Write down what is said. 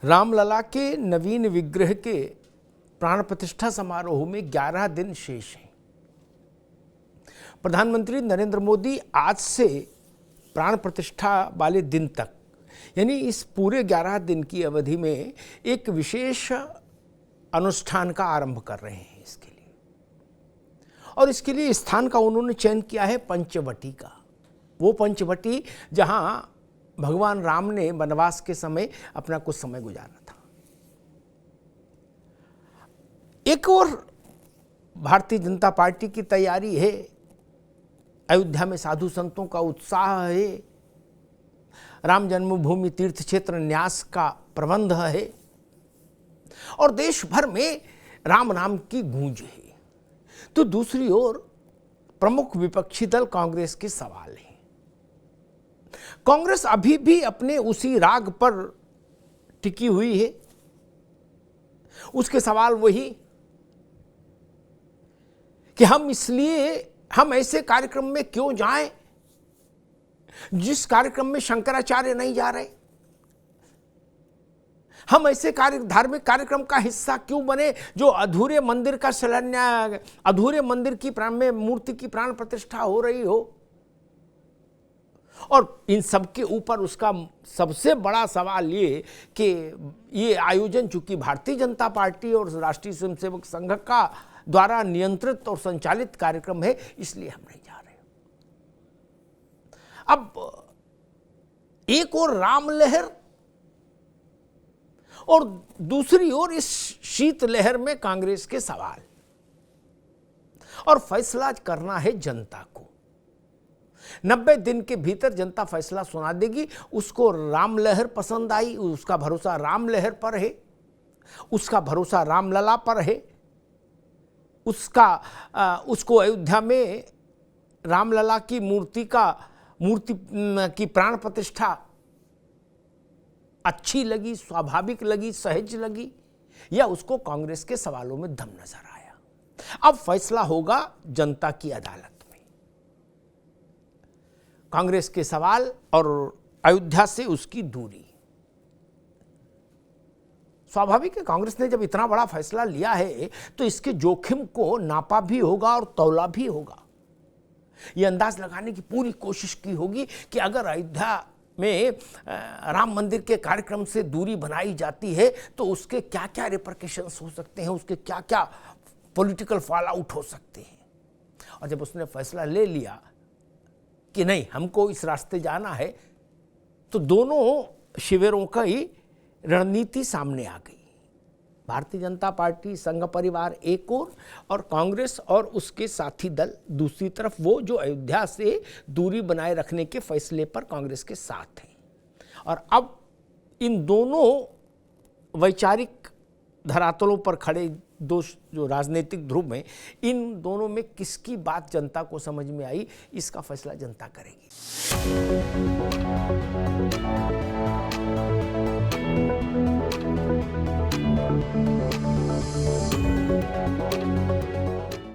रामलला के नवीन विग्रह के प्राण प्रतिष्ठा समारोह में 11 दिन शेष हैं। प्रधानमंत्री नरेंद्र मोदी आज से प्राण प्रतिष्ठा वाले दिन तक यानी इस पूरे 11 दिन की अवधि में एक विशेष अनुष्ठान का आरंभ कर रहे हैं इसके लिए। और इसके लिए स्थान का उन्होंने चयन किया है पंचवटी का, वो पंचवटी जहां भगवान राम ने वनवास के समय अपना कुछ समय गुजारा था। एक और भारतीय जनता पार्टी की तैयारी है, अयोध्या में साधु संतों का उत्साह है, राम जन्मभूमि तीर्थ क्षेत्र न्यास का प्रबंध है और देश भर में राम नाम की गूंज है। तो दूसरी ओर प्रमुख विपक्षी दल कांग्रेस के सवाल है। कांग्रेस अभी भी अपने उसी राग पर टिकी हुई है। उसके सवाल वही कि हम ऐसे कार्यक्रम में क्यों जाएं जिस कार्यक्रम में शंकराचार्य नहीं जा रहे। हम ऐसे धार्मिक कार्यक्रम का हिस्सा क्यों बने जो अधूरे मंदिर का शिलान्यास, अधूरे मंदिर की में मूर्ति की प्राण प्रतिष्ठा हो रही हो। और इन सब के ऊपर उसका सबसे बड़ा सवाल ये कि ये आयोजन चूंकि भारतीय जनता पार्टी और राष्ट्रीय स्वयंसेवक संघ का द्वारा नियंत्रित और संचालित कार्यक्रम है, इसलिए हम नहीं जा रहे। अब एक और राम लहर और दूसरी ओर इस शीत लहर में कांग्रेस के सवाल, और फैसला करना है जनता को। 90 दिन के भीतर जनता फैसला सुना देगी। उसको राम लहर पसंद आई, उसका भरोसा राम लहर पर है, उसका भरोसा रामलला पर है, उसको अयोध्या में रामलला की मूर्ति की प्राण प्रतिष्ठा अच्छी लगी, स्वाभाविक लगी, सहज लगी, या उसको कांग्रेस के सवालों में दम नजर आया। अब फैसला होगा जनता की अदालत में। कांग्रेस के सवाल और अयोध्या से उसकी दूरी। स्वाभाविक है, कांग्रेस ने जब इतना बड़ा फैसला लिया है तो इसके जोखिम को नापा भी होगा और तौला भी होगा। यह अंदाज लगाने की पूरी कोशिश की होगी कि अगर अयोध्या में राम मंदिर के कार्यक्रम से दूरी बनाई जाती है तो उसके क्या क्या रिपरकशंस हो सकते हैं, उसके क्या क्या पॉलिटिकल फॉल आउट हो सकते हैं। और जब उसने फैसला ले लिया कि नहीं, हमको इस रास्ते जाना है, तो दोनों शिविरों का ही रणनीति सामने आ गई। भारतीय जनता पार्टी संघ परिवार एक और कांग्रेस और उसके साथी दल दूसरी तरफ, वो जो अयोध्या से दूरी बनाए रखने के फैसले पर कांग्रेस के साथ हैं। और अब इन दोनों वैचारिक धरातलों पर खड़े दो जो राजनीतिक ध्रुव हैं, इन दोनों में किसकी बात जनता को समझ में आई, इसका फैसला जनता करेगी।